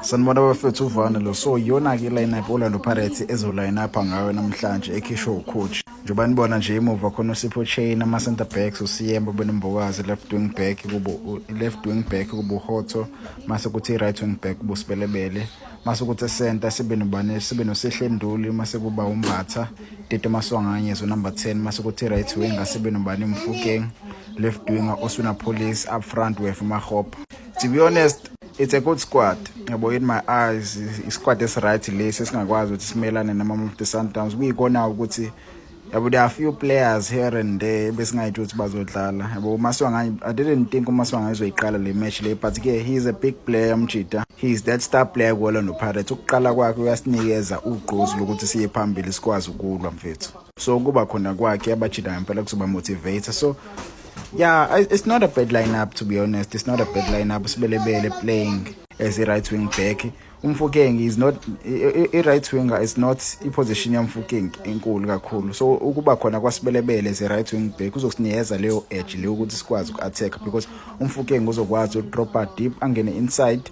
Sanibona bafethu uvana lo so iyona-ke i-lineup Orlando Pirates ezo-line-upha ngayo namhlanje ekhishwe ucoach. Njengoba nibona nje emuva khona uSipho Chain, ama-center backs uSiyemba Benombokazi, left wing back kuba uHotho, mase kuthi right wing back kuba uSipelebele, mase kuthi center sibe noSihle Nduli, mase kuba uMbatha, Tito Maswanganye number 10, mase kuthi right winger sibe nobani Mfukeng, left winger Osuna Police, up front with Mahop. To be honest, it's a good squad. In my eyes, squad is right lesi singakwazi ukuthi simelane nama-Mamelodi Sundowns. We go now ukuthi there are a few players here and there besingayithi ukuthi bazodlala. Maswanganye, I didn't think uMaswanganye uzoyiqala le match le, but he's a big player Mchita. He's that star player kuOrlando Pirates. Ukuqala kwakhe uyasinikeza ugqozi lokuthi siye phambili sikwazi ukulwa mfethu. So kuba khona kwakhe abachita ngempela kuzoba motivator. So yeah, it's not a bad lineup, to be honest. It's not a bad lineup. Sibelebele playing as a right wing back. Umfukeng is not a right winger. Is not a position Umfukeng enkulu kakhulu. So ukuba khona kwaSibelebele as a right wing back uzosinikeza leyo edge leyo ukuthi sikwazi uku-attack, because Umfukeng uzokwazi udropa deep angene inside.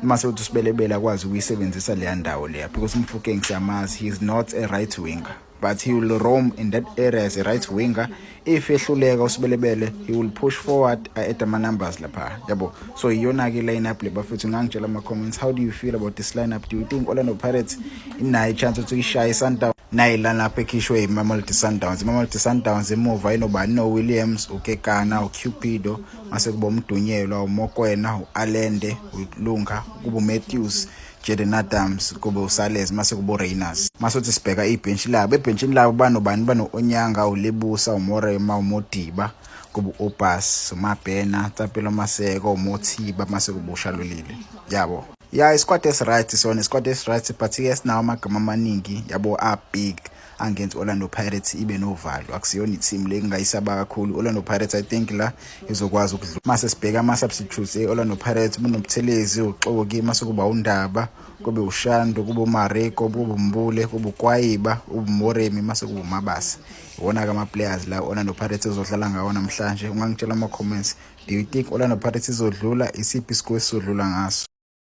Mase uthi uSibelebele akwazi ukuyisebenzisa leya ndawo leya, because Umfukeng siyamazi he is not a right winger, but he will roam in that area as a right winger. If ehluleka uSibelebele, he will push forward at the numbers lapha yabo. So iyona-ke lineup le bafethu. Ngangitshela ama-comments, how do you feel about this lineup? Do you think Orlando Pirates inayo i-chance ukuthi uyishaye iSundowns? Nayi lineup ekhishwe iMamelodi Sundowns. iMamelodi Sundowns emuva inobani no-Williams, uKekana, uCupido, mase kuba uMdunyelwa, uMokwena, u-Alende, uLunga, kuba uMatthews, Jaden Adams, kuba uSales, mase kuba uReyners. Mase uthi sibheka ibhenchi labo. Ebhenchini labo banobani? Onyanga, uLebusa, uMorema, uModiba, kuba uObas, uMabhena, Tsapelo Maseko, uMothiba, mase kuba uShalulile yabo. Yeah, isquad is right, so isquad is right, but yes now amagama amaningi yabo are big against Orlando Pirates ibe novalo. Akusiyona i-team le ngayisaba kakhulu. Orlando Pirates I think la izokwazi ukudlula. Mase sibheka ama-substitutes Orlando Pirates bunoButhelezi, uXoki, mase kuba uNdaba, kube uShando, kuba uMareko, kuba uMbule, kuba uKwayiba, uMoremi, mase kuba uMabasa. Iwona-ke ama-players la Orlando Pirates ezodlala ngawo namhlanje. Ungangitshela ama-comments, do you think Orlando Pirates izodlula? Isiphi iscore esizodlula ngaso?